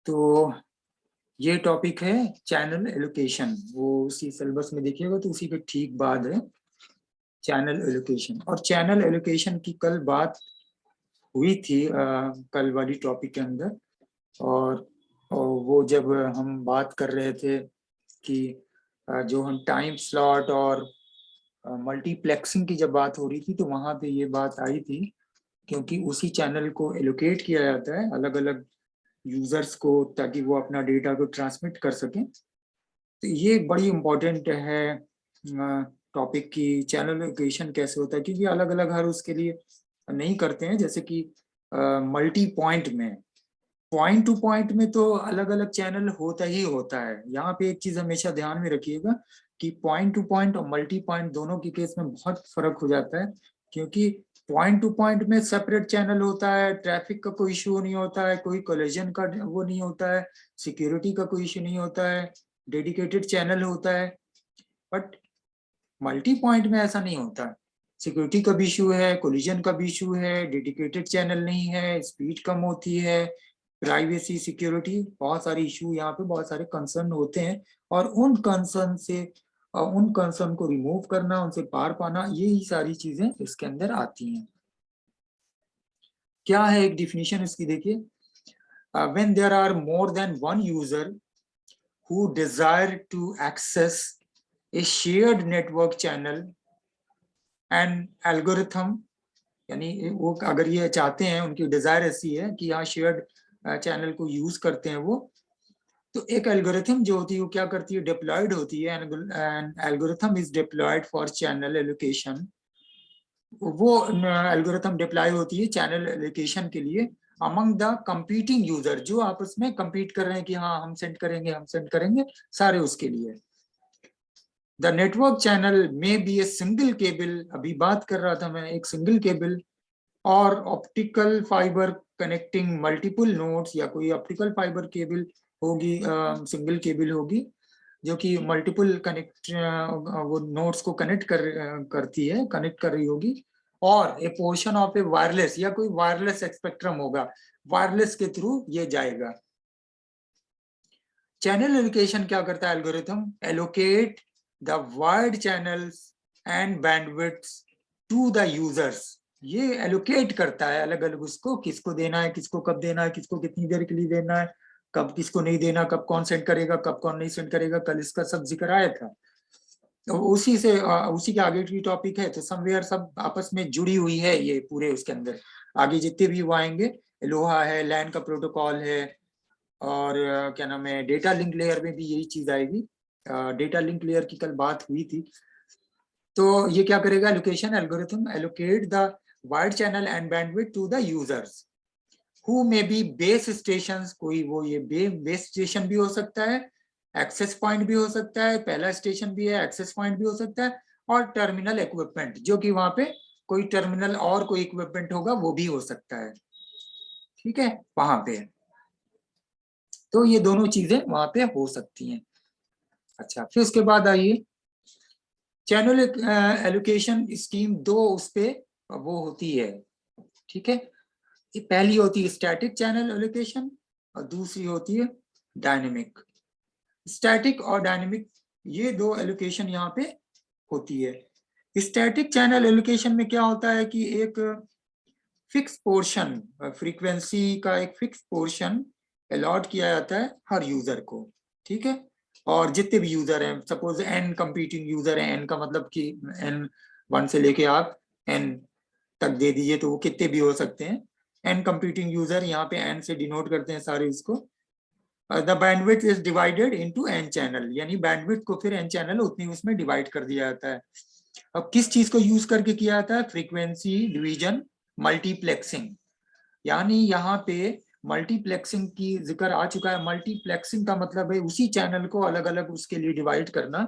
तो ये टॉपिक है चैनल एलोकेशन। वो उसी सिलेबस में देखिएगा तो उसी के ठीक बाद है चैनल एलोकेशन। और चैनल एलोकेशन की कल बात हुई थी कल वाली टॉपिक के अंदर। और वो जब हम बात कर रहे थे कि जो हम टाइम स्लॉट और मल्टीप्लेक्सिंग की जब बात हो रही थी तो वहां पे ये बात आई थी, क्योंकि उसी चैनल को एलोकेट किया जाता है अलग अलग यूजर्स को ताकि वो अपना डेटा को ट्रांसमिट कर सकें। तो ये बड़ी इम्पोर्टेंट है टॉपिक की चैनल एलोकेशन कैसे होता है, क्योंकि अलग अलग हर उसके लिए नहीं करते हैं। जैसे कि मल्टी पॉइंट में, पॉइंट टू पॉइंट में तो अलग अलग चैनल होता ही होता है। यहाँ पे एक चीज हमेशा ध्यान में रखिएगा कि पॉइंट टू पॉइंट और मल्टी पॉइंट दोनों के केस में बहुत फर्क हो जाता है। क्योंकि पॉइंट टू पॉइंट में सेपरेट चैनल होता है, ट्रैफिक का कोई इशू नहीं होता है, कोई कोलिजन का वो नहीं होता है, सिक्योरिटी का कोई इशू नहीं होता है, डेडिकेटेड चैनल होता है। बट मल्टी पॉइंट में ऐसा नहीं होता। सिक्योरिटी का भी इशू है, कोलिजन का भी इशू है, डेडिकेटेड चैनल नहीं है, स्पीड कम होती है, प्राइवेसी सिक्योरिटी, बहुत सारे इशू यहाँ पे, बहुत सारे कंसर्न होते हैं। और उन कंसर्न से उन कंसर्न को रिमूव करना, उनसे पार पाना, यही सारी चीजें इसके अंदर आती हैं। क्या है एक डिफिनीशन इसकी, देखिए। When there are more than one user who desire to access a shared network channel and algorithm, यानी वो अगर ये चाहते हैं, उनकी डिजायर ऐसी है कि यहाँ शेयर्ड चैनल को यूज करते हैं वो, तो एक एल्गोरिथम जो होती है वो क्या करती है, डिप्लॉयड होती है। And algorithm is deployed for channel allocation. वो एल्गोरिथम डिप्लॉय होती है चैनल एलोकेशन के लिए अमंग द कंपीटिंग यूजर, जो आपस में कंपीट कर रहे हैं कि हाँ हम सेंड करेंगे, हम सेंड करेंगे, सारे उसके लिए। द नेटवर्क चैनल में बी ए सिंगल केबल, अभी बात कर रहा था मैं, एक सिंगल केबल और optical fibre connecting multiple nodes, या कोई ऑप्टिकल फाइबर केबल होगी, सिंगल केबल होगी जो कि मल्टीपल कनेक्ट वो नोड्स को कनेक्ट करती है, कनेक्ट कर रही होगी। और ए पोर्शन ऑफ ए वायरलेस, या कोई वायरलेस स्पेक्ट्रम होगा, वायरलेस के थ्रू ये जाएगा। चैनल एलोकेशन क्या करता है algorithm, allocate the wide channels and bandwidths to the users. ये एलोकेट करता है अलग अलग उसको, किसको देना है, किसको कब देना है, किसको कितनी देर के लिए देना है, कब किसको नहीं देना, कब कौन सेंड करेगा, कब कौन नहीं सेंड करेगा। कल इसका सब जिक्र आया था। तो उसी से उसी के आगे की टॉपिक है, तो समवेयर सब आपस में जुड़ी हुई है ये पूरे उसके अंदर। आगे जितने भी वो आएंगे, लोहा है, लैन का प्रोटोकॉल है, और क्या नाम है, डेटा लिंक लेयर में भी यही चीज आएगी। डेटा लिंक लेयर की कल बात हुई थी। तो ये क्या करेगा, allocation algorithm allocate the wide channel and bandwidth to the users who may be base stations. कोई वो ये बेस स्टेशन भी हो सकता है, एक्सेस पॉइंट भी हो सकता है, पहला स्टेशन भी है, एक्सेस पॉइंट भी हो सकता है, और टर्मिनल इक्विपमेंट, जो कि वहां पे कोई टर्मिनल और कोई इक्विपमेंट होगा वो भी हो सकता है। ठीक है, वहां पे तो ये दोनों चीजें वहां पे हो सकती हैं। अच्छा, फिर उसके बाद आइए, चैनल एलोकेशन स्कीम दो उस पे वो होती है। ठीक है, ये पहली होती है स्टैटिक चैनल एलोकेशन और दूसरी होती है डायनेमिक। स्टैटिक और डायनेमिक, ये दो एलोकेशन यहाँ पे होती है। स्टैटिक चैनल एलोकेशन में क्या होता है कि एक फिक्स पोर्शन, फ्रीक्वेंसी का एक फिक्स पोर्शन अलॉट किया जाता है हर यूजर को। ठीक है, और जितने भी यूजर हैं, सपोज एन कंपीटिंग यूजर हैं, एन का मतलब कि एन वन से लेके आप एन तक दे दीजिए तो वो कितने भी हो सकते हैं। एन कंपीटिंग यूजर, यहाँ पे एन से डिनोट करते हैं सारे इसको। The bandwidth is divided into N channel, यानी बैंडविड्थ को फिर एन चैनल उतनी उसमें डिवाइड कर दिया जाता है। अब किस चीज को यूज करके किया जाता है, फ्रीक्वेंसी डिवीजन मल्टीप्लेक्सिंग। यानी यहाँ पे मल्टीप्लेक्सिंग की जिक्र आ चुका है। मल्टीप्लेक्सिंग का मतलब है उसी चैनल को अलग अलग उसके लिए डिवाइड करना।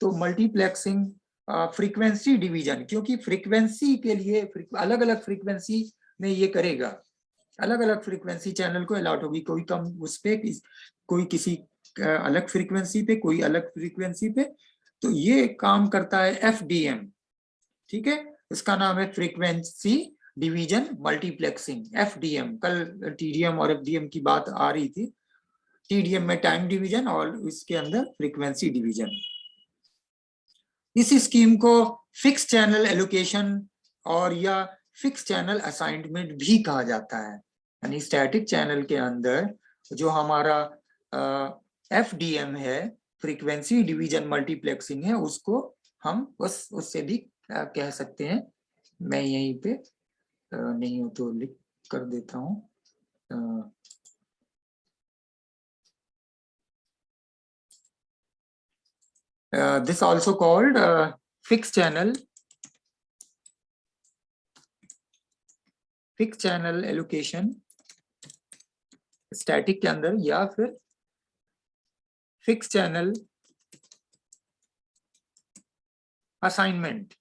तो मल्टीप्लेक्सिंग फ्रीक्वेंसी डिवीजन, क्योंकि फ्रीक्वेंसी के लिए अलग अलग फ्रीक्वेंसी में ये करेगा, अलग अलग फ्रीक्वेंसी चैनल को अलॉट होगी, कोई कम उस पे, कोई किसी अलग फ्रीक्वेंसी पे, कोई अलग फ्रीक्वेंसी पे। तो ये काम करता है एफडीएम। ठीक है, इसका नाम है फ्रीक्वेंसी डिवीजन मल्टीप्लेक्सिंग, एफडीएम। कल टीडीएम और एफडीएम की बात आ रही थी, TDM में टाइम डिवीजन और इसके अंदर फ्रीक्वेंसी डिवीजन। इस स्कीम को फिक्स चैनल एलोकेशन और या फिक्स चैनल असाइनमेंट भी कहा जाता है। यानी स्टैटिक चैनल के अंदर जो हमारा FDM है, फ्रीक्वेंसी डिवीजन मल्टीप्लेक्सिंग है, उसको हम बस उससे भी कह सकते हैं। मैं यहीं पे नहीं हो तो लिख कर देता हूँ। This also called fixed channel allocation static के अंदर, या फिर फिक्स चैनल असाइनमेंट,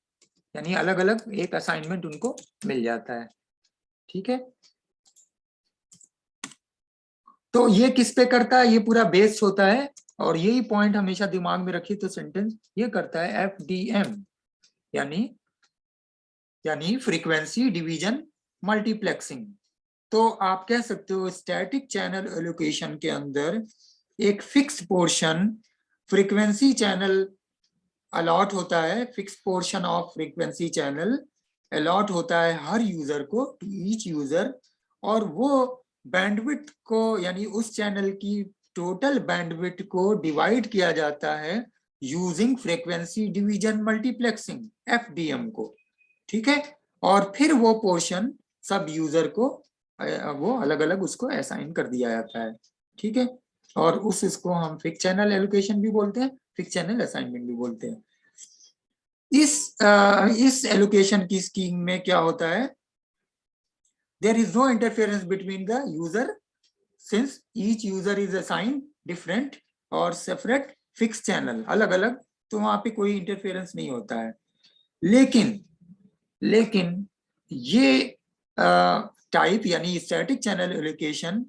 यानी अलग अलग एक असाइनमेंट उनको मिल जाता है। ठीक है, तो ये किस पे करता है, ये पूरा बेस्ड होता है, और यही पॉइंट हमेशा दिमाग में रखिए। तो सेंटेंस ये करता है FDM, यानी फ्रीक्वेंसी डिवीजन मल्टीप्लेक्सिंग। तो आप कह सकते हो स्टैटिक चैनल एलोकेशन के अंदर एक fix portion frequency channel allot होता है, fix portion of frequency channel allot होता है हर यूजर को, टू ईच यूजर, और वो बैंडविड्थ को, यानी उस चैनल की टोटल बैंडविड्थ को डिवाइड किया जाता है using frequency division multiplexing, FDM को। ठीक है, और फिर वो पोर्शन सब यूजर को वो अलग अलग उसको असाइन कर दिया जाता है। ठीक है, और इसको हम फिक्स चैनल एलोकेशन भी बोलते हैं, फिक्स चैनल असाइनमेंट भी बोलते हैं। इस एलोकेशन की स्कीम में क्या होता है, there is no interference between the user since each user is assigned different और सेपरेट फिक्स चैनल, अलग अलग, तो वहां पे कोई इंटरफेरेंस नहीं होता है। लेकिन ये टाइप यानी स्टैटिक चैनल एलोकेशन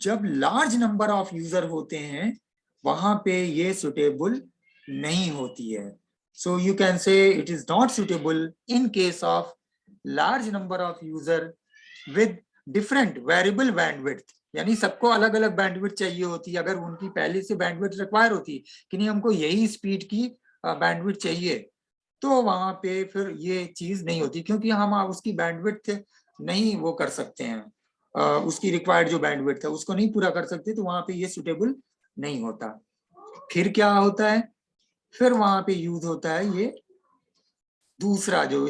जब लार्ज नंबर ऑफ यूजर होते हैं वहां पे ये सुटेबल नहीं होती है। So you can say it is not suitable in case of large number of user with different variable bandwidth, यानी सबको अलग अलग बैंडविड्थ चाहिए होती है। अगर उनकी पहले से बैंडविड्थ रिक्वायर होती कि नहीं हमको यही स्पीड की बैंडविड्थ चाहिए, तो वहां पे फिर ये चीज नहीं होती, क्योंकि हम उसकी बैंडविड्थ नहीं वो कर सकते हैं, उसकी रिक्वायर्ड जो बैंडविड्थ है उसको नहीं पूरा कर सकते, तो वहां पे ये सुटेबल नहीं होता। फिर क्या होता है, फिर वहां पे यूज होता है ये दूसरा जो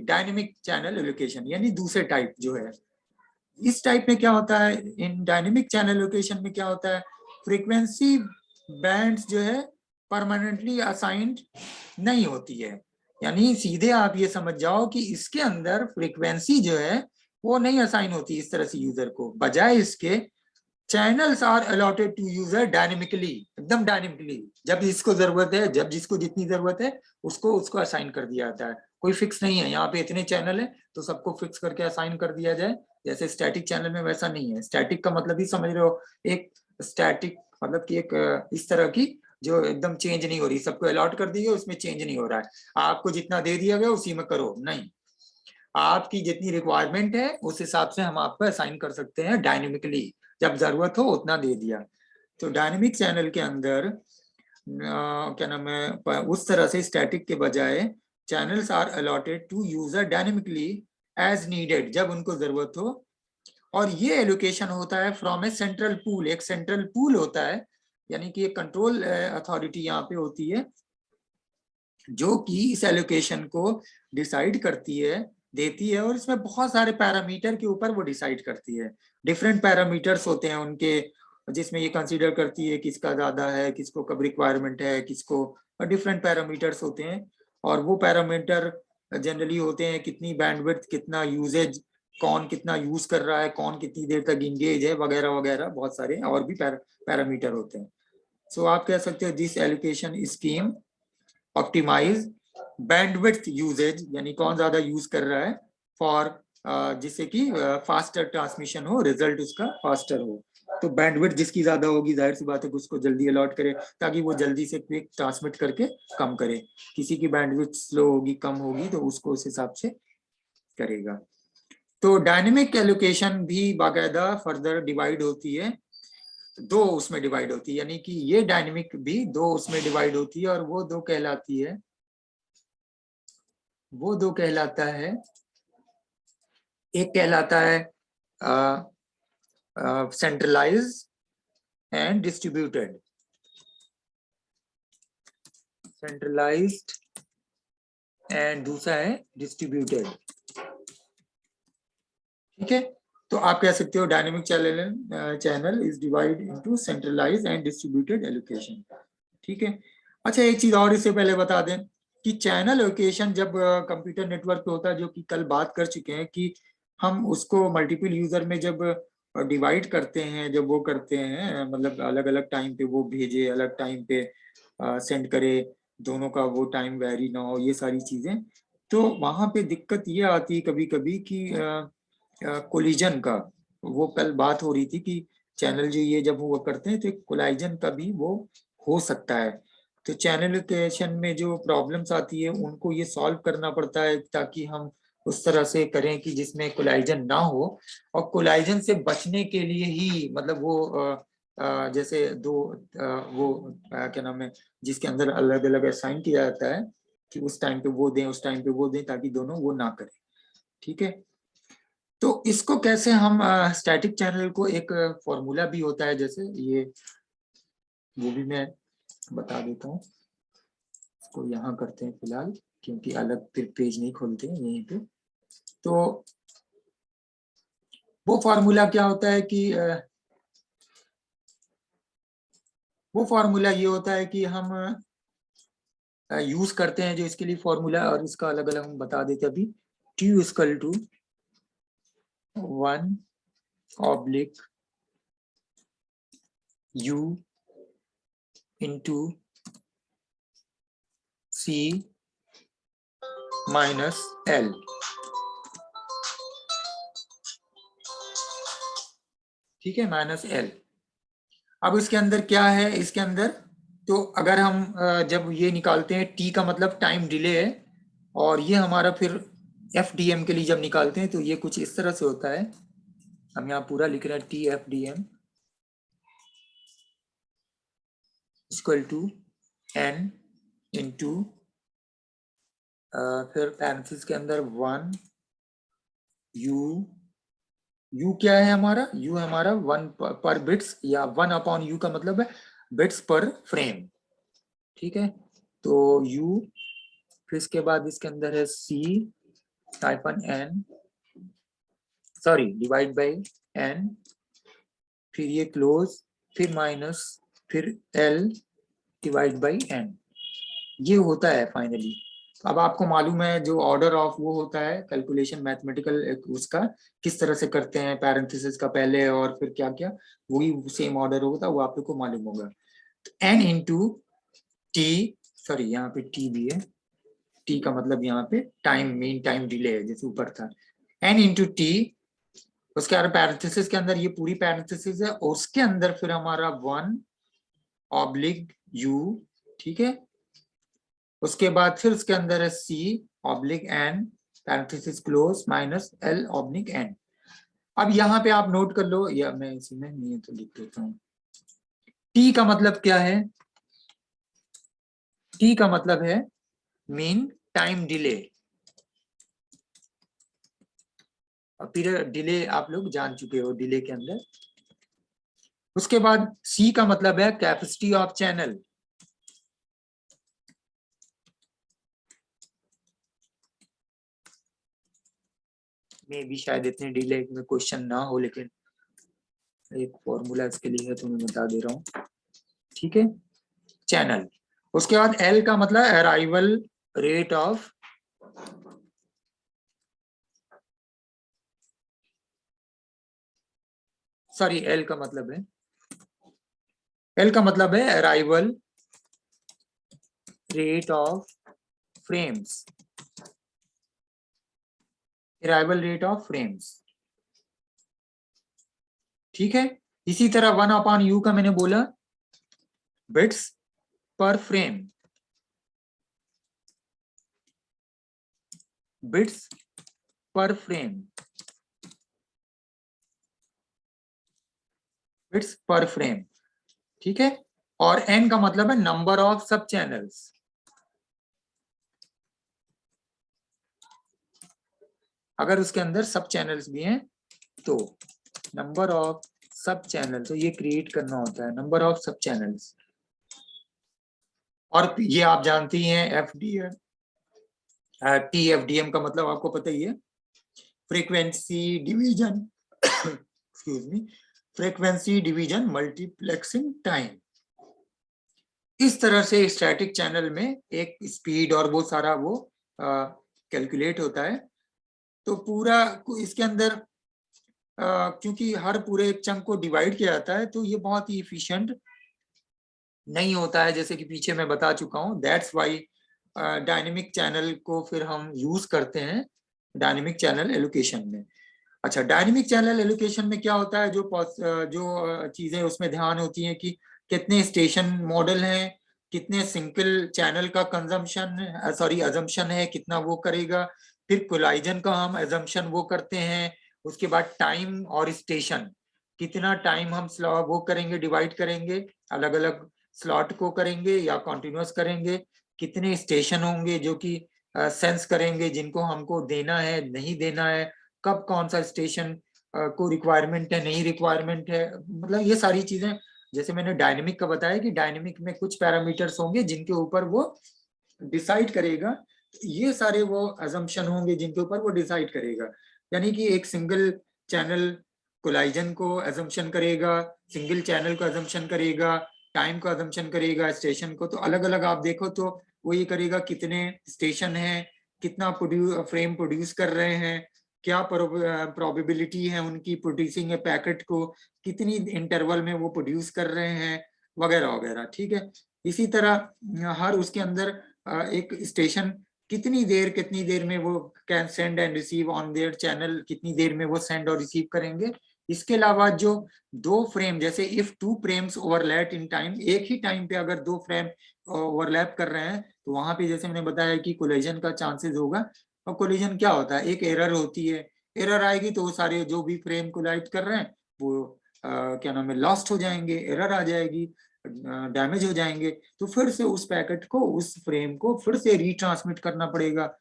डायनेमिक चैनल एलोकेशन, यानी दूसरे टाइप जो है। इस टाइप में क्या होता है, इन डायनेमिक चैनल एलोकेशन में क्या होता है, फ्रीक्वेंसी बैंड्स जो है परमानेंटली असाइंड नहीं होती है। यानी सीधे आप ये समझ जाओ कि इसके अंदर फ्रीक्वेंसी जो है वो नहीं असाइन होती इस तरह से यूजर को, बजाय इसके channels are allotted to user dynamically, एकदम डायनेमिकली, जब जिसको जरूरत है, जब जिसको जितनी जरूरत है उसको असाइन कर दिया जाता है। कोई फिक्स नहीं है, यहाँ पे इतने चैनल है तो सबको फिक्स करके असाइन कर दिया जाए, जैसे स्टैटिक चैनल में वैसा नहीं है। स्टैटिक का मतलब ही समझ रहे हो, एक स्टैटिक मतलब कि एक इस तरह की जो एकदम चेंज नहीं हो रही, सबको अलॉट कर दी है उसमें चेंज नहीं हो रहा है, आपको जितना दे दिया गया उसी में करो, नहीं, आपकी जितनी रिक्वायरमेंट है उस हिसाब से हम आपको असाइन कर सकते हैं डायनेमिकली, जब जरूरत हो उतना दे दिया। तो डायनेमिक चैनल के अंदर क्या नाम है, उस तरह से स्टैटिक के बजाय channels are allotted to user dynamically as needed, जब उनको जरूरत हो। और ये एलोकेशन होता है फ्रॉम ए सेंट्रल पूल, एक सेंट्रल पूल होता है, यानी कि एक कंट्रोल अथॉरिटी यहाँ पे होती है जो कि इस एलोकेशन को डिसाइड करती है, देती है, और इसमें बहुत सारे पैरामीटर के ऊपर वो डिसाइड करती है। डिफरेंट पैरामीटर्स होते हैं उनके, जिसमें ये कंसीडर करती है किसका ज्यादा है, किसको कब रिक्वायरमेंट है, किसको, डिफरेंट पैरामीटर्स होते हैं। और वो पैरामीटर जनरली होते हैं कितनी बैंडविड्थ, कितना यूजेज, कौन कितना यूज कर रहा है, कौन कितनी देर तक इंगेज है, वगैरह वगैरह, बहुत सारे और भी पैरामीटर होते हैं। सो आप कह सकते हो this allocation scheme optimise bandwidth usage, यानी कौन ज्यादा यूज कर रहा है, फॉर जिससे कि फास्टर ट्रांसमिशन हो, रिजल्ट उसका फास्टर हो। तो बैंडविड्थ जिसकी ज्यादा होगी जाहिर सी बात है कि उसको जल्दी अलॉट करे, ताकि वो जल्दी से क्विक ट्रांसमिट करके कम करे। किसी की बैंडविड्थ स्लो होगी, कम होगी, तो उसको उस हिसाब से करेगा। तो डायनेमिक एलोकेशन भी बाकायदा फर्दर डिवाइड होती है दो उसमें डिवाइड होती है, यानी कि ये डायनेमिक भी दो उसमें डिवाइड होती है, और वो दो कहलाती है, वो दो कहलाता है, एक कहलाता है centralise and distributed, centralised and दूसरा है डिस्ट्रीब्यूटेड। ठीक है, तो आप कह सकते हो dynamic channel is divide into centralised and distributed allocation. ठीक है, अच्छा एक चीज और इससे पहले बता दें कि चैनल एलोकेशन जब कंप्यूटर नेटवर्क पे होता है, जो कि कल बात कर चुके हैं कि हम उसको मल्टीपल यूजर में जब डिवाइड करते हैं, जब वो करते हैं मतलब अलग अलग टाइम पे वो भेजे, अलग टाइम पे सेंड करे, दोनों का वो टाइम वेरी ना हो, ये सारी चीजें, तो वहां पे दिक्कत ये आती है कभी कभी कि कोलिजन का, वो कल बात हो रही थी कि चैनल जो ये जब वो करते हैं तो कोलाइजन का भी वो हो सकता है। तो चैनल लोकेशन में जो प्रॉब्लम्स आती है उनको ये सॉल्व करना पड़ता है, ताकि हम उस तरह से करें कि जिसमें कोलाइजन ना हो। और कोलाइजन से बचने के लिए ही मतलब वो जैसे दो वो क्या नाम है, जिसके अंदर अलग अलग असाइन किया जाता है कि उस टाइम पे वो दें, उस टाइम पे वो दें, ताकि दोनों वो ना करें। ठीक है, तो इसको कैसे हम स्टैटिक चैनल को एक फॉर्मूला भी होता है जैसे ये, वो भी मैं बता देता हूँ। इसको यहाँ करते हैं फिलहाल, क्योंकि अलग फिर पेज नहीं खोलते हैं यहीं पे। तो वो फॉर्मूला क्या होता है कि वो फॉर्मूला ये होता है कि हम यूज करते हैं जो इसके लिए फॉर्मूला, और इसका अलग अलग हम बता देते अभी। T equal to 1/U into C minus L। ठीक है, माइनस L। अब इसके अंदर क्या है, इसके अंदर तो अगर हम जब ये निकालते हैं, T का मतलब टाइम डिले है, और ये हमारा फिर FDM के लिए जब निकालते हैं तो ये कुछ इस तरह से होता है। हम यहाँ पूरा लिख रहे हैं TFDM equal to N into फिर पैरेंथेसिस के अंदर 1U। U क्या है हमारा, U हमारा 1 पर बिट्स, या 1/U का मतलब है बिट्स पर फ्रेम। ठीक है, तो U, फिर इसके बाद इसके अंदर है C taipan N, sorry divide by N, फिर ये क्लोज, फिर माइनस, फिर L डिवाइड बाई N। ये होता है फाइनली। अब आपको मालूम है जो ऑर्डर ऑफ वो होता है कैलकुलेशन मैथमेटिकल उसका किस तरह से करते हैं, पैरेंथेसिस का पहले और फिर क्या क्या, वही सेम ऑर्डर होता है, वो आप लोग को मालूम होगा। N इंटू टी, सॉरी यहाँ पे T भी है, T का मतलब यहाँ पे टाइम, मीन टाइम डिले है जैसे ऊपर था। N इंटू टी, उसके बाद पैरेंथेसिस के अंदर ये पूरी पैरेंथेसिस है, और उसके अंदर फिर हमारा 1/U। ठीक है, उसके बाद फिर उसके अंदर है C/N parenthesis close minus L/N। अब यहाँ पे आप नोट कर लो, या मैं इसी में नहीं तो लिख देता हूँ। T का मतलब क्या है, T का मतलब है मीन टाइम डिले, और फिर डिले आप लोग जान चुके हो डिले के अंदर। उसके बाद C का मतलब है कैपेसिटी ऑफ चैनल, में भी शायद इतने डिले में क्वेश्चन ना हो, लेकिन एक फॉर्मूला इसके लिए है तो मैं बता दे रहा हूँ। ठीक है, चैनल। उसके बाद L का मतलब arrival rate of, sorry L का मतलब है, L का मतलब है arrival rate of frames, arrival rate of frames. ठीक है, इसी तरह 1/U का मैंने बोला बिट्स पर फ्रेम, बिट्स पर फ्रेम। बिट्स पर फ्रेम, ठीक है। और एन का मतलब है नंबर ऑफ सब चैनल्स। अगर उसके अंदर सब चैनल्स भी हैं तो नंबर ऑफ सब चैनल, तो ये क्रिएट करना होता है नंबर ऑफ सब चैनल्स। और ये आप जानती हैं एफडीएम, टीएफडीएम का मतलब आपको पता ही है, frequency division excuse me, frequency division multiplexing time. इस तरह से स्टैटिक चैनल में एक स्पीड और वो सारा वो कैलकुलेट होता है। तो पूरा इसके अंदर क्योंकि हर पूरे एक चंक को डिवाइड किया जाता है तो ये बहुत ही इफिशिएंट नहीं होता है, जैसे कि पीछे मैं बता चुका हूँ। दैट्स वाई डायनेमिक चैनल को फिर हम यूज करते हैं डायनेमिक चैनल एलोकेशन में। अच्छा, डायनेमिक चैनल एलोकेशन में क्या होता है, जो चीजें उसमें ध्यान होती हैं कि कितने स्टेशन मॉडल हैं, कितने सिंगल चैनल का कंजम्पशन सॉरी अजम्पशन है, कितना वो करेगा। फिर कोलाइजन का हम अजम्पशन वो करते हैं। उसके बाद टाइम और स्टेशन, कितना टाइम हम वो करेंगे, डिवाइड करेंगे, अलग अलग स्लॉट को करेंगे या कॉन्टिन्यूस करेंगे। कितने स्टेशन होंगे जो कि सेंस करेंगे जिनको हमको देना है नहीं देना है, कब कौन सा स्टेशन को रिक्वायरमेंट है नहीं रिक्वायरमेंट है। मतलब ये सारी चीजें, जैसे मैंने डायनेमिक का बताया कि डायनेमिक में कुछ पैरामीटर्स होंगे जिनके ऊपर वो डिसाइड करेगा, ये सारे वो अजम्पशन होंगे जिनके ऊपर वो डिसाइड करेगा। यानी कि एक सिंगल चैनल कोलाइजन को अजम्पशन करेगा, सिंगल चैनल को अजम्पशन करेगा, टाइम को अजम्पशन करेगा, स्टेशन को। तो अलग अलग आप देखो तो वो ये करेगा कितने स्टेशन हैं, कितना फ्रेम प्रोड्यूस कर रहे हैं, क्या प्रोबेबिलिटी है उनकी प्रोड्यूसिंग ए पैकेट को, कितनी इंटरवल में वो प्रोड्यूस कर रहे हैं, वगैरह वगैरह, ठीक है। इसी तरह हर उसके अंदर एक स्टेशन कितनी देर में वो can send and receive on their channel, कितनी देर में वो सेंड और रिसीव करेंगे। इसके अलावा जो दो फ्रेम, जैसे if two frames overlap in time, एक ही टाइम पे अगर दो फ्रेम ओवरलैप कर रहे हैं तो वहां पे जैसे मैंने बताया कि कोलिजन का चांसेस होगा। और कोलिजन क्या होता है, एक एरर होती है, एरर आएगी तो वो सारे जो भी फ्रेम कोलाइड कर रहे हैं वो क्या नाम है लॉस्ट हो जाएंगे, एरर आ जाएगी, डैमेज हो जाएंगे। तो फिर से उस पैकेट को, उस फ्रेम को फिर से रीट्रांसमिट करना पड़ेगा,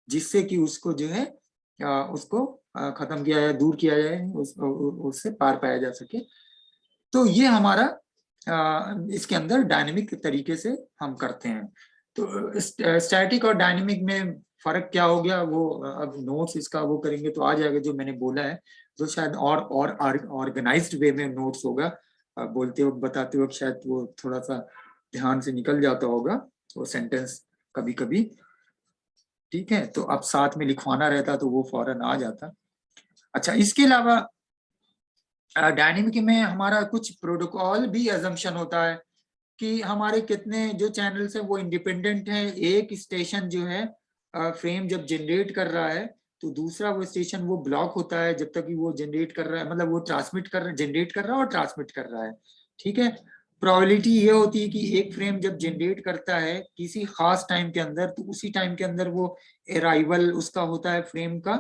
जिससे कि उसको जो है उसको खत्म किया जाए, दूर किया जाए, उससे पार पाया जा सके। तो ये हमारा इसके अंदर डायनेमिक तरीके से हम करते हैं। तो स्टैटिक और डायनेमिक में फर्क क्या हो गया वो अब नोट्स इसका वो करेंगे तो आ जाएगा जो मैंने बोला है। तो शायद और ऑर्गेनाइज्ड वे में नोट्स होगा, बोलते वक्त बताते वक्त शायद वो थोड़ा सा ध्यान से निकल जाता होगा वो सेंटेंस कभी कभी, ठीक है। तो अब साथ में लिखवाना रहता तो वो फौरन आ जाता। अच्छा, इसके अलावा डायनेमिक में हमारा कुछ प्रोटोकॉल भी अजम्पशन होता है कि हमारे कितने जो चैनल्स है वो इंडिपेंडेंट है। एक स्टेशन जो है फ्रेम जब जनरेट कर रहा है तो दूसरा वो स्टेशन वो ब्लॉक होता है जब तक कि वो जनरेट कर रहा है, मतलब वो ट्रांसमिट कर रहा है, जनरेट कर रहा है और ट्रांसमिट कर रहा है, ठीक है। प्रोबेबिलिटी ये होती है कि एक फ्रेम जब जनरेट करता है किसी खास टाइम के अंदर तो उसी टाइम के अंदर वो अराइवल उसका होता है फ्रेम का,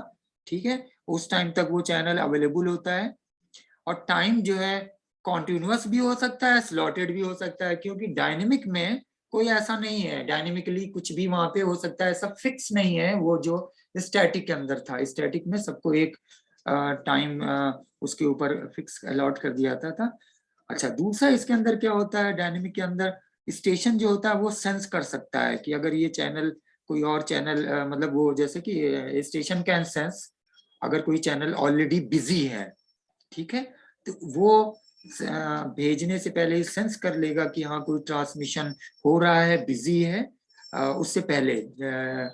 ठीक है। उस टाइम तक वो चैनल अवेलेबल होता है। और टाइम जो है कॉन्टिन्यूअस भी हो सकता है, स्लॉटेड भी हो सकता है, क्योंकि डायनेमिक में कोई ऐसा नहीं है, डायनेमिकली कुछ भी वहां पे हो सकता है, सब फिक्स नहीं है। वो जो स्टैटिक के अंदर था, स्टैटिक में सबको एक टाइम उसके ऊपर फिक्स अलॉट कर दिया जाता था। अच्छा, दूसरा इसके अंदर क्या होता है, डायनेमिक के अंदर स्टेशन जो होता है वो सेंस कर सकता है कि अगर ये चैनल कोई और चैनल मतलब वो जैसे कि स्टेशन कैन सेंस अगर कोई चैनल ऑलरेडी बिजी है, ठीक है, तो वो भेजने से पहले सेंस कर लेगा कि हाँ कोई ट्रांसमिशन हो रहा है, बिजी है, उससे पहले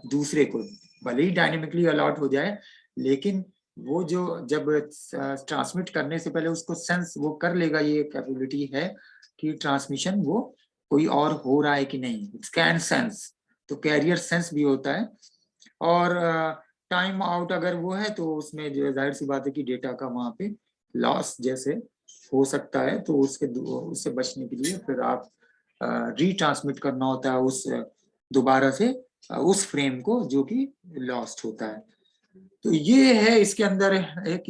दूसरे को भले ही डायनेमिकली अलॉट हो जाए, लेकिन वो जो जब ट्रांसमिट करने से पहले उसको सेंस वो कर लेगा, ये कैपेबिलिटी है कि ट्रांसमिशन वो कोई और हो रहा है कि नहीं, स्कैन सेंस। तो कैरियर सेंस भी होता है। और टाइम आउट अगर वो है तो उसमें जो जाहिर सी बात है कि डेटा का वहां पे लॉस जैसे हो सकता है, तो उससे बचने के लिए फिर आप रीट्रांसमिट करना होता है उस दोबारा से उस फ्रेम को जो कि लॉस्ट होता है। तो ये है इसके अंदर एक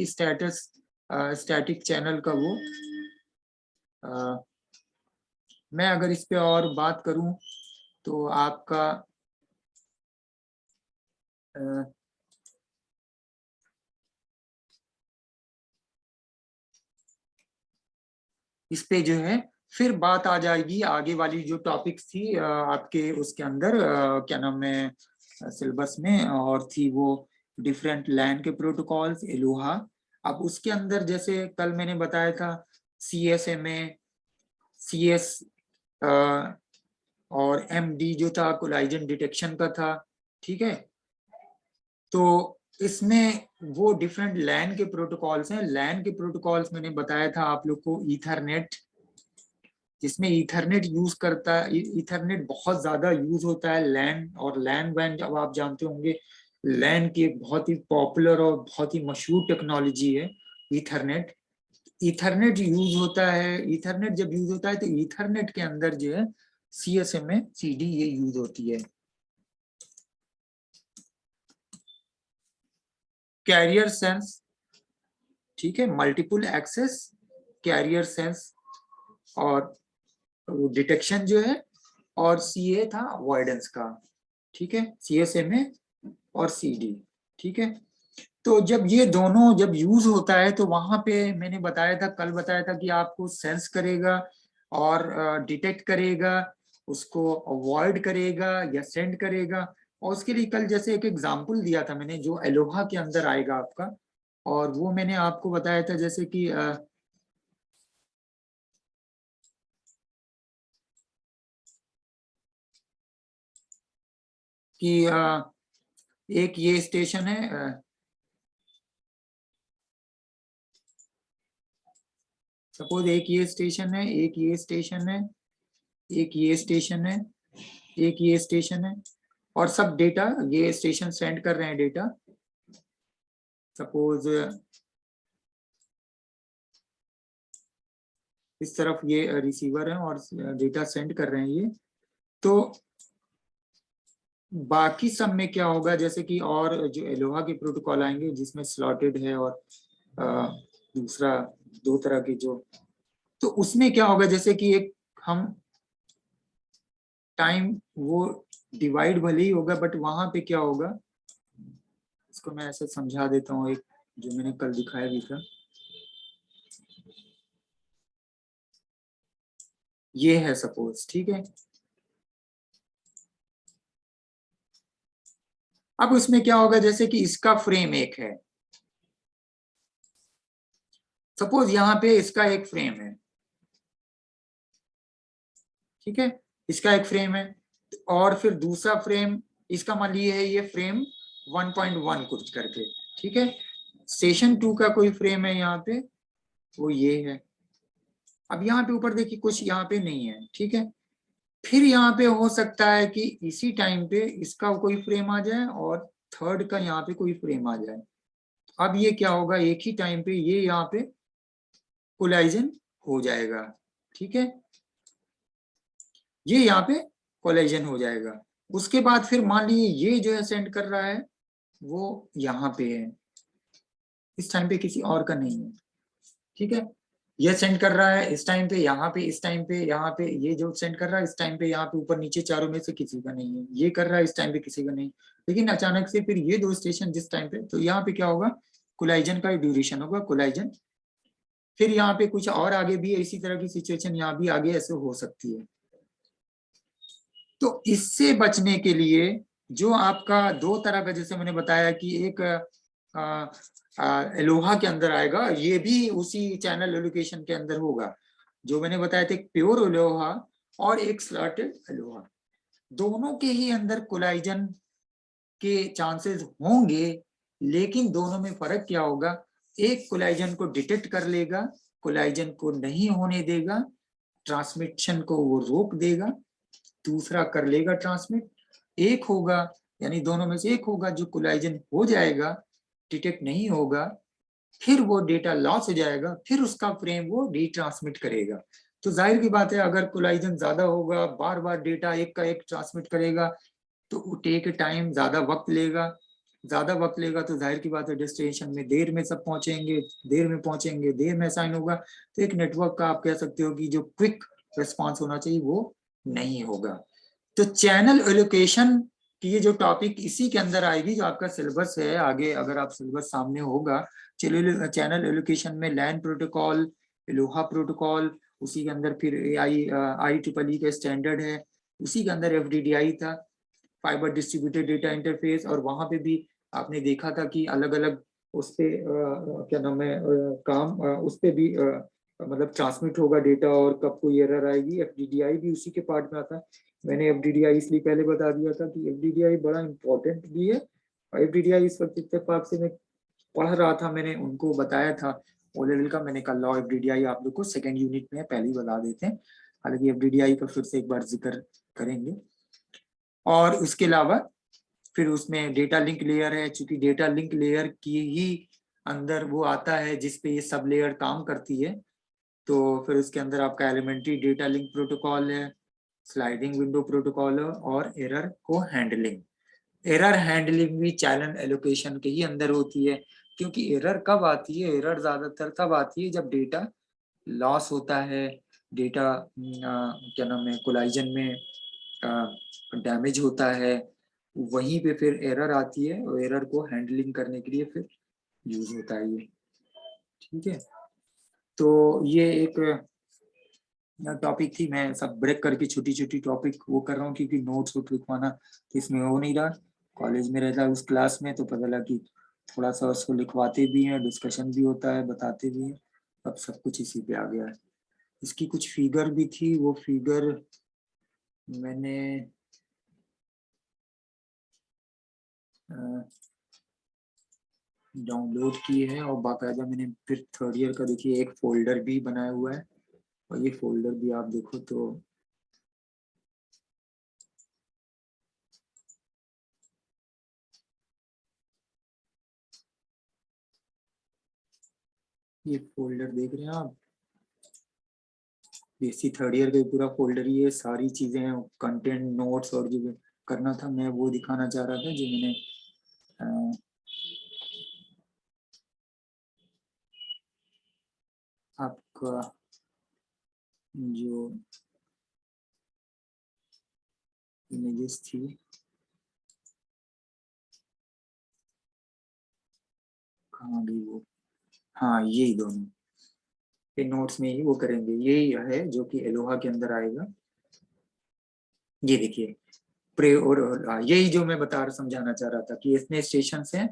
स्टैटिक चैनल का वो मैं अगर इस पे और बात करूं तो आपका इस पे जो है फिर बात आ जाएगी आगे वाली जो टॉपिक्स थी आपके उसके अंदर, क्या नाम है सिलेबस में, और थी वो डिफरेंट लैन के प्रोटोकॉल्स, एलोहा। अब उसके अंदर जैसे कल मैंने बताया था CSMA, CS और MD जो था कोलाइजन डिटेक्शन का था, ठीक है। तो इसमें वो डिफरेंट लैन के प्रोटोकॉल्स हैं। लैन के प्रोटोकॉल्स मैंने बताया था आप लोग को, ईथरनेट, जिसमें ईथरनेट यूज करता है, ईथरनेट बहुत ज्यादा यूज होता है। लैन और लैन वैन जब आप जानते होंगे, लैन की एक बहुत ही पॉपुलर और बहुत ही मशहूर टेक्नोलॉजी है ईथरनेट। ईथरनेट यूज होता है, ईथरनेट जब यूज होता है तो ईथरनेट के अंदर जो है CSMA CD ये यूज होती है। कैरियर सेंस, ठीक है, मल्टीपल एक्सेस कैरियर सेंस और डिटेक्शन जो है, और CA था अवॉइडेंस का, ठीक है, CSMA और CD, ठीक है। तो जब ये दोनों जब यूज होता है तो वहां पे मैंने बताया था, कल बताया था कि आपको सेंस करेगा और डिटेक्ट करेगा, उसको अवॉइड करेगा या सेंड करेगा। और उसके लिए कल जैसे एक एग्जांपल दिया था मैंने जो एलोहा के अंदर आएगा आपका, और वो मैंने आपको बताया था जैसे कि एक ये स्टेशन है, सपोज एक ये स्टेशन है, एक ये स्टेशन है, एक ये स्टेशन है, एक ये स्टेशन है, और सब डेटा ये स्टेशन सेंड कर रहे हैं डेटा। सपोज इस तरफ ये रिसीवर है और डेटा सेंड कर रहे हैं ये। तो बाकी सब में क्या होगा, जैसे कि और जो एलोहा के प्रोटोकॉल आएंगे जिसमें स्लॉटेड है और दूसरा दो तरह की जो, तो उसमें क्या होगा जैसे कि एक हम टाइम वो डिवाइड भले ही होगा, बट वहां पे क्या होगा, इसको मैं ऐसे समझा देता हूँ, एक जो मैंने कल दिखाया भी था, ये है सपोज, ठीक है। अब उसमें क्या होगा जैसे कि इसका फ्रेम एक है, सपोज यहाँ पे इसका एक फ्रेम है, ठीक है, इसका एक फ्रेम है, और फिर दूसरा फ्रेम इसका मान लीजिए है ये फ्रेम 1.1 कुछ करके, ठीक है। स्टेशन 2 का कोई फ्रेम है यहाँ पे, वो ये है। अब यहाँ पे ऊपर देखिए कुछ यहाँ पे नहीं है, ठीक है। फिर यहाँ पे हो सकता है कि इसी टाइम पे इसका कोई फ्रेम आ जाए और थर्ड का यहाँ पे कोई फ्रेम आ जाए। अब ये क्या होगा, एक ही टाइम पे ये यहाँ पे कोलाइजन हो जाएगा, ठीक है, ये यहाँ पे कोलाइजन हो जाएगा। उसके बाद फिर मान लीजिए ये जो है सेंड कर रहा है वो यहाँ पे है, इस टाइम पे किसी और का नहीं है, ठीक है। ये सेंड कर रहा है इस टाइम पे यहाँ पे, इस टाइम पे यहाँ पे, ये जो सेंड कर रहा है इस टाइम पे यहाँ पे ऊपर नीचे चारों में से किसी का नहीं है, ये कर रहा है इस टाइम पे किसी का नहीं। लेकिन अचानक से फिर ये दो स्टेशन जिस टाइम पे, तो यहाँ पे क्या होगा, कोलाइजन का ड्यूरेशन होगा, कोलाइजन। फिर यहाँ पे कुछ और आगे भी इसी तरह की सिचुएशन यहाँ भी आगे ऐसे हो सकती है। तो इससे बचने के लिए जो आपका दो तरह का, जैसे मैंने बताया कि एक एलोहा के अंदर आएगा, ये भी उसी चैनल एलोकेशन के अंदर होगा, जो मैंने बताया था, एक प्योर एलोहा और एक स्लॉटेड एलोहा। दोनों के ही अंदर कोलाइजन के चांसेस होंगे, लेकिन दोनों में फर्क क्या होगा, एक कोलाइजन को डिटेक्ट कर लेगा, कोलाइजन को नहीं होने देगा, ट्रांसमिशन को वो रोक देगा, दूसरा कर लेगा ट्रांसमिट। एक होगा, यानी दोनों में से एक होगा जो कोलाइजन हो जाएगा, डिटेक्ट नहीं होगा, फिर वो डेटा लॉस हो जाएगा, फिर उसका फ्रेम वो रीट्रांसमिट करेगा। तो जाहिर की बात है अगर कोलाइजन ज्यादा होगा, बार बार डेटा एक का एक ट्रांसमिट करेगा, तो टेक टाइम, ज्यादा वक्त लेगा। ज्यादा वक्त लेगा तो जाहिर की बात है डेस्टिनेशन में देर में सब पहुंचेंगे, देर में असाइन होगा, तो एक नेटवर्क का आप कह सकते हो कि जो क्विक रिस्पॉन्स होना चाहिए वो नहीं होगा। तो चैनल एलोकेशन की ये जो टॉपिक इसी के अंदर आएगी, जो आपका सिलेबस है आगे, अगर आप सिलेबस सामने होगा, चैनल एलोकेशन में लैन प्रोटोकॉल, लोहा प्रोटोकॉल, उसी के अंदर फिर IEEE का स्टैंडर्ड है, उसी के अंदर FDDI था, फाइबर डिस्ट्रीब्यूटेड डेटा इंटरफेस, और वहां पे भी आपने देखा था कि अलग अलग उस पे क्या नाम है काम उस पे भी मतलब ट्रांसमिट होगा डेटा, और कब कोई एरर आएगी। FDDI भी उसी के पार्ट में आता है। मैंने FDDI इसलिए पहले बता दिया था कि FDDI बड़ा इंपॉर्टेंट भी है, और FDDI इस वक्त इत्तेफाक से मैं पढ़ रहा था, मैंने उनको बताया था ओ लेवल का, मैंने कहा लॉ FDDI आप लोग को सेकेंड यूनिट में पहले ही बता देते हैं, हालांकि FDDI का फिर से एक बार जिक्र करेंगे। और उसके अलावा फिर उसमें डेटा लिंक लेयर है, चूंकि डेटा लिंक लेयर की ही अंदर वो आता है जिसपे ये सब लेयर काम करती है, तो फिर उसके अंदर आपका एलिमेंट्री डेटा लिंक प्रोटोकॉल है, स्लाइडिंग विंडो प्रोटोकॉल है, और एरर को हैंडलिंग। एरर हैंडलिंग भी चैनल एलोकेशन के ही अंदर होती है, क्योंकि एरर कब आती है, एरर ज्यादातर तब आती है जब डेटा लॉस होता है, डेटा क्या नाम है कोलाइजन में डैमेज होता है, वहीं पे फिर एरर आती है, और एरर को हैंडलिंग करने के लिए फिर यूज होता है ये। ठीक है, तो ये एक टॉपिक थी, मैं सब ब्रेक करके छोटी छोटी टॉपिक वो कर रहा हूँ, क्योंकि नोट्स वोट लिखवाना इसमें हो नहीं रहा। कॉलेज में रहता है उस क्लास में तो पता लगा कि थोड़ा सा उसको लिखवाते भी हैं, डिस्कशन भी होता है, बताते भी हैं, अब सब कुछ इसी पे आ गया है। इसकी कुछ फिगर भी थी, वो फिगर मैंने डाउनलोड की है, और बाकायदा मैंने फिर थर्ड ईयर का देखिए एक फोल्डर भी बनाया हुआ है, और ये फोल्डर भी आप देखो तो ये फोल्डर देख रहे हैं आप, बीएससी थर्ड ईयर का पूरा फोल्डर ही है, सारी चीजें हैं, कंटेंट नोट्स, और जो करना था मैं वो दिखाना चाह रहा था, जो मैंने आपका जो इमेजेस थी, कहाँ गई वो, हाँ यही दोनों ये नोट्स में ही वो करेंगे, यही है जो कि एलोहा के अंदर आएगा। ये देखिए प्रे और यही जो मैं बता रहा समझाना चाह रहा था कि इसमें स्टेशन है,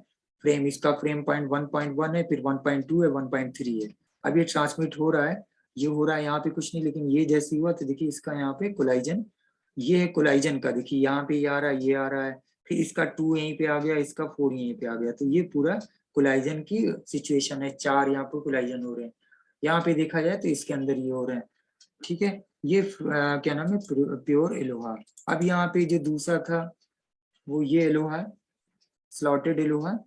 फ्रेम इसका फ्रेम पॉइंट 1.1 है, फिर 1.2 है, 1.3 है। अब ये ट्रांसमिट हो रहा है, ये हो रहा है यहाँ पे कुछ नहीं, लेकिन ये जैसे हुआ तो देखिए इसका यहाँ पे कोलाइजन, ये है कोलाइजन का, देखिए यहाँ पे ये आ रहा है, ये आ रहा है, फिर इसका 2 यहीं पे आ गया, इसका 4 यहीं पे आ गया, तो ये पूरा कोलाइजन की सिचुएशन है, 4 यहाँ पे कोलाइजन हो रहे हैं, यहाँ पे देखा जाए तो इसके अंदर ये हो रहे हैं। ठीक है, ये क्या नाम है प्योर एलोहा। अब यहाँ पे जो दूसरा था वो ये एलोहा है, स्लॉटेड एलोहा,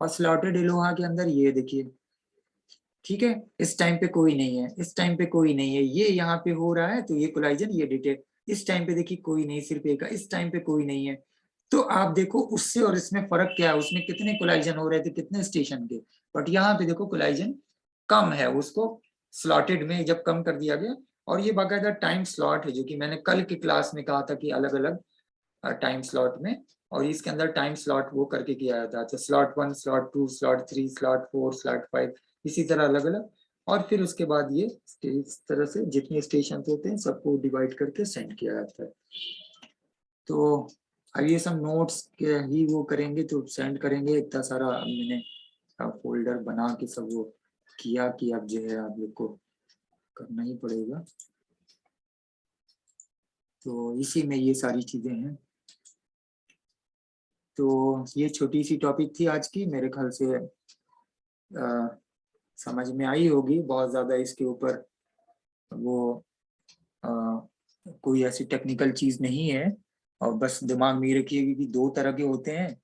और स्लॉटेड एलोहा के अंदर ये देखिए, ठीक है, इस टाइम पे कोई नहीं है, इस टाइम पे कोई नहीं है, ये यहाँ पे हो रहा है तो ये कोलाइजन, ये डिटेक्ट, इस टाइम पे देखिए कोई नहीं, सिर्फ एक, इस टाइम पे कोई नहीं है। तो आप देखो उससे और इसमें फर्क क्या है, उसमें कितने कोलाइजन हो रहे थे कितने स्टेशन के, बट यहाँ पे देखो कोलाइजन कम है, उसको स्लॉटेड में जब कम कर दिया गया। और ये बाकायदा टाइम स्लॉट है, जो कि मैंने कल की क्लास में कहा था कि अलग अलग टाइम स्लॉट में, और इसके अंदर टाइम स्लॉट वो करके किया जाता है, तो slot 1, slot 2, slot 3, slot 4, slot 5, इसी तरह अलग अलग, और फिर उसके बाद ये इस तरह से जितने स्टेशन होते हैं सबको डिवाइड करके सेंड किया जाता है। तो अब ये सब नोट्स के ही वो करेंगे तो सेंड करेंगे, इतना सारा मैंने फोल्डर बना के सब वो किया कि अब जो है आप लोग को करना ही पड़ेगा, तो इसी में ये सारी चीजें हैं। तो ये छोटी सी टॉपिक थी आज की, मेरे ख्याल से समझ में आई होगी, बहुत ज्यादा इसके ऊपर वो आ, कोई ऐसी टेक्निकल चीज नहीं है, और बस दिमाग में ये रखिएगा कि दो तरह के होते हैं,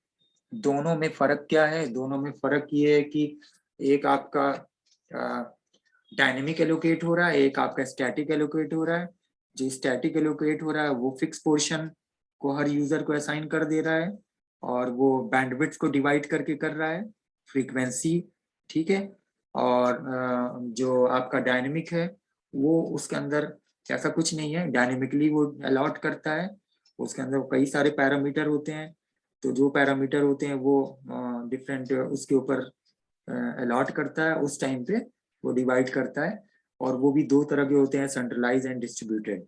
दोनों में फर्क क्या है, दोनों में फर्क ये है कि एक आपका डायनेमिक एलोकेट हो रहा है, एक आपका स्टैटिक एलोकेट हो रहा है। जो स्टैटिक एलोकेट हो रहा है वो फिक्स पोर्शन को हर यूजर को असाइन कर दे रहा है, और वो बैंडविड्थ को डिवाइड करके कर रहा है, फ्रीक्वेंसी, ठीक है। और जो आपका डायनेमिक है वो उसके अंदर ऐसा कुछ नहीं है, डायनेमिकली वो अलॉट करता है, उसके अंदर कई सारे पैरामीटर होते हैं, तो जो पैरामीटर होते हैं वो डिफरेंट उसके ऊपर अलॉट करता है, उस टाइम पे वो डिवाइड करता है। और वो भी दो तरह के होते हैं, सेंट्रलाइज एंड डिस्ट्रीब्यूटेड।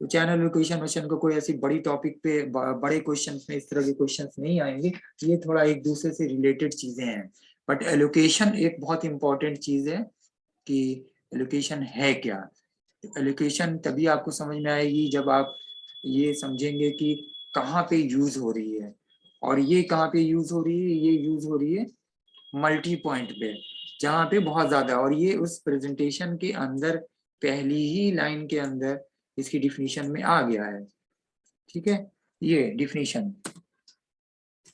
तो चैनल लोकेशन वोशन को कोई ऐसी बड़ी टॉपिक पे बड़े क्वेश्चंस में इस तरह के क्वेश्चंस नहीं आएंगे, ये थोड़ा एक दूसरे से रिलेटेड चीजें हैं। बट एलोकेशन एक बहुत इंपॉर्टेंट चीज है कि एलोकेशन है क्या। एलोकेशन तभी आपको समझ में आएगी जब आप ये समझेंगे कि कहाँ पे यूज हो रही है। और ये कहाँ पे यूज हो रही है, ये यूज हो रही है मल्टी पॉइंट पे, जहाँ पे बहुत ज्यादा, और ये उस प्रेजेंटेशन के अंदर पहली ही लाइन के अंदर इसकी डिफिनीशन में आ गया है, ठीक है। ये डिफिनीशन,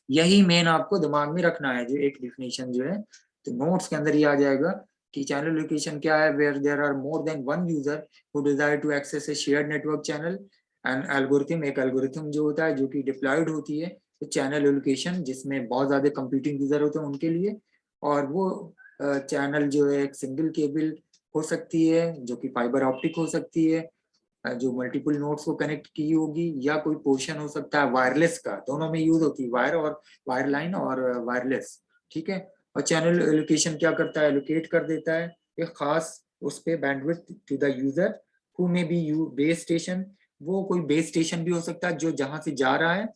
यही मेन आपको दिमाग में रखना है, जो एक डिफिनीशन जो है, तो नोट्स के अंदर ये आ जाएगा कि चैनल लोकेशन क्या है, where there are more than one user who desire to access a shared network channel and algorithm. एक एल्गोरिथम जो होता है जो कि डिप्लॉयड होती है तो चैनल लोकेशन, जिसमें बहुत ज्यादा कंप्यूटिंग यूजर होते हैं उनके लिए। और वो चैनल जो है एक सिंगल केबल हो सकती है जो कि फाइबर ऑप्टिक हो सकती है, जो मल्टीपल नोड्स को कनेक्ट की होगी, या कोई पोर्शन हो सकता है वायरलेस का, दोनों में यूज होती है, वायर और वायर लाइन और वायरलेस, ठीक है। और चैनल एलोकेशन क्या करता है, एलोकेट कर देता है एक खास उस पे bandwidth to the user who may be you base station. वो कोई बेस स्टेशन भी हो सकता है जो जहां से जा रहा है,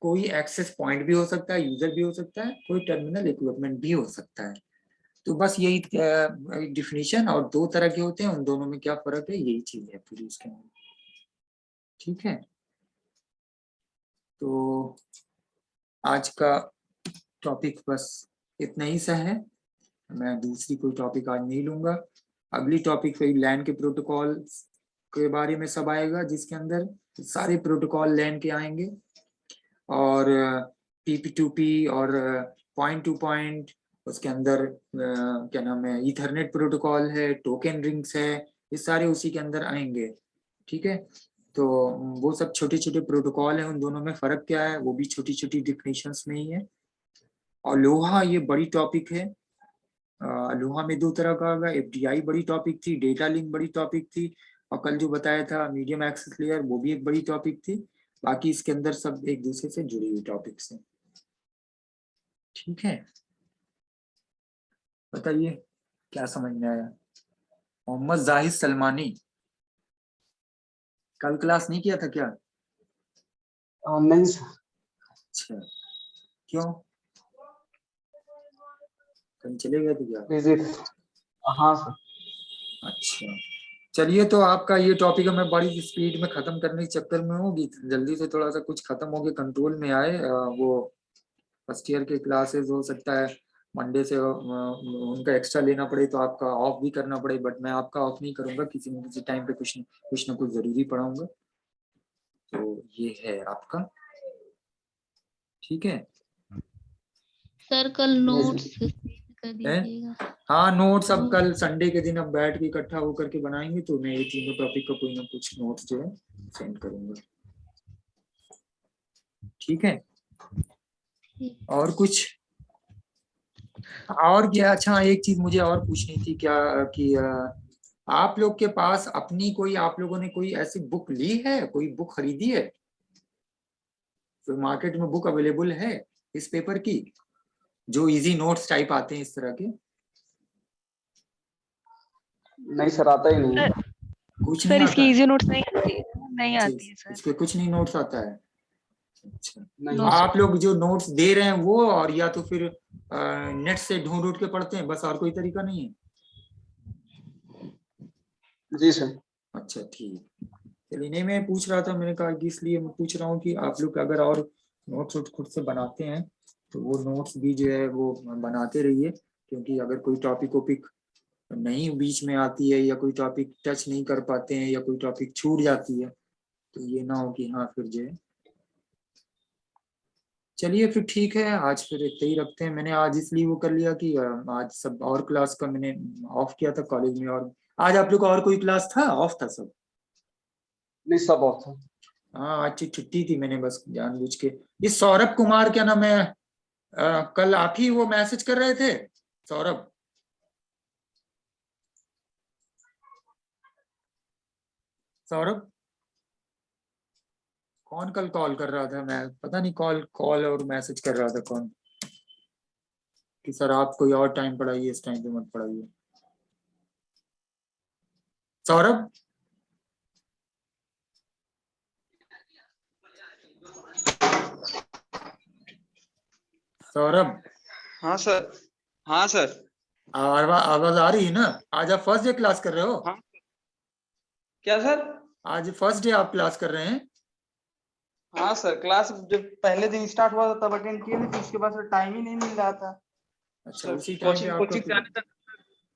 कोई एक्सेस पॉइंट भी हो सकता है, यूजर भी हो सकता है, कोई टर्मिनल इक्विपमेंट भी हो सकता है। तो बस यही डिफिनीशन, और दो तरह के होते हैं, उन दोनों में क्या फर्क है, यही चीज है पूरी उसके अंदर, ठीक है। तो आज का टॉपिक बस इतना ही सा है, मैं दूसरी कोई टॉपिक आज नहीं लूंगा। अगली टॉपिक पे लैन के प्रोटोकॉल के बारे में सब आएगा, जिसके अंदर सारे प्रोटोकॉल लैन के आएंगे, और P2P और पॉइंट टू पॉइंट, उसके अंदर क्या नाम है, ईथरनेट प्रोटोकॉल है, टोकन रिंग्स है, ये सारे उसी के अंदर आएंगे, ठीक है। तो वो सब छोटे छोटे प्रोटोकॉल है, उन दोनों में फर्क क्या है वो भी छोटी छोटी डिफिनेशंस में ही है। और लोहा ये बड़ी टॉपिक है, लोहा में दो तरह का होगा, एफडीआई बड़ी टॉपिक थी, डेटा लिंक बड़ी टॉपिक थी, और कल जो बताया था मीडियम एक्सेस लेयर वो भी एक बड़ी टॉपिक थी। बाकी इसके अंदर सब एक दूसरे से जुड़ी हुई टॉपिक्स हैं, ठीक है। बताइए क्या समझ में आया। मोहम्मद जाहिद सलमानी, कल क्लास नहीं किया था क्या? नहीं सर। अच्छा, क्यों, कहीं चले गए थे क्या? बिजी थे। हाँ सर। अच्छा, चलिए, तो आपका ये टॉपिक मैं बड़ी स्पीड में खत्म करने के चक्कर में होगी, जल्दी से थोड़ा सा कुछ खत्म हो के कंट्रोल में आए। वो फर्स्ट ईयर के क्लासेस हो सकता है मंडे से उनका एक्स्ट्रा लेना पड़े तो आपका ऑफ भी करना पड़े, बट मैं आपका ऑफ नहीं करूंगा, किसी न किसी टाइम पे कुछ ना कुछ जरूरी पढ़ाऊंगा। तो ये है आपका, ठीक है सर कल नोट्स जी कर दीजिएगा। हाँ, नोट्स अब कल संडे के दिन अब बैठ के इकट्ठा होकर के बनाएंगे, तो मैं ये तीनों टॉपिक का कोई ना कुछ नोट्स जो है सेंड करूंगा, ठीक है। और कुछ और क्या? अच्छा, एक चीज मुझे और पूछनी थी क्या, कि आप लोग के पास अपनी कोई, आप लोगों ने कोई ऐसी बुक ली है, कोई बुक खरीदी है, तो मार्केट में बुक अवेलेबल है इस पेपर की, जो इजी नोट्स टाइप आते हैं इस तरह के? नहीं सर, आता ही नहीं है। कुछ नहीं सर आता इसकी है? इजी नोट्स नहीं आती है सर। इसके कुछ नहीं नोट्स आता है? अच्छा, नहीं नो आप लोग जो नोट्स दे रहे हैं वो, और या तो फिर नेट से ढूंढ ढूंढ के पढ़ते हैं बस, और कोई तरीका नहीं है? जी सर। अच्छा, ठीक। चलिए, नहीं, मैं पूछ रहा था, मैंने कहा कि इसलिए मैं पूछ रहा हूँ कि आप लोग अगर और नोट्स खुद से बनाते हैं तो वो नोट्स भी जो है वो बनाते रहिए, क्योंकि अगर कोई टॉपिक ओपिक नहीं बीच में आती है, या कोई टॉपिक टच नहीं कर पाते हैं, या कोई टॉपिक छूट जाती है, तो ये ना हो कि हाँ फिर जो है। चलिए फिर ठीक है, आज फिर इतना ही रखते हैं। मैंने आज इसलिए वो कर लिया कि आज सब और क्लास का मैंने ऑफ किया था कॉलेज में, और आज आप लोग का और कोई क्लास था, ऑफ था सब? नहीं, सब ऑफ था। हाँ आज की छुट्टी थी, मैंने बस जानबूझ के। ये सौरभ कुमार क्या नाम है, कल आप ही वो मैसेज कर रहे थे सौरभ? सौरभ कौन कल कॉल कर रहा था, मैं पता नहीं, कॉल कॉल और मैसेज कर रहा था कौन, कि सर आप कोई और टाइम पढ़ाइए, इस टाइम पे मत पढ़ाइए। सौरभ सौरभ हाँ सर। हाँ सर। आवाज आ रही है ना? आज आप फर्स्ट डे क्लास कर रहे हो? हाँ। क्या सर? आज फर्स्ट डे आप क्लास कर रहे हैं? हाँ सर, क्लास जब पहले दिन स्टार्ट हुआ था तब अटेंड किए थे, उसके बाद सर टाइम ही नहीं मिल रहा था। अच्छा, उसी टाइम पे आपको कोचिंग जाने तक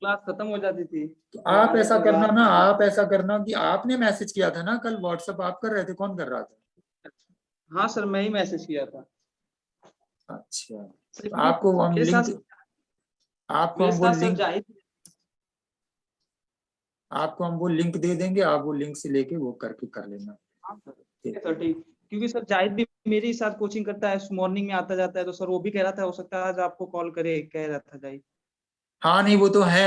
क्लास खत्म हो जाती थी। तो आप ऐसा करना ना, आप ऐसा करना कि आपने मैसेज किया था ना कल, व्हाट्सएप आप कर रहे थे, कौन कर रहा था? हाँ सर, मैं ही मैसेज किया था। अच्छा, सर, तो आपको हम मेरे लिंक, साथ आपको मेरे हम वो साथ सर लिंक, जाहिद। आपको हम वो लिंक दे देंगे, आप वो लिंक से लेके वो करके कर लेना। हाँ सर, ठीक है सर, ठीक। क्योंकि सर जाहिद भी मेरे ही साथ कोचिंग करता है, मॉर्निंग में आता जाता है, तो सर वो भी कह रहा था हो सकता है आज आपको कॉल करे, कह रहा था जाहिद। हाँ नहीं वो तो है,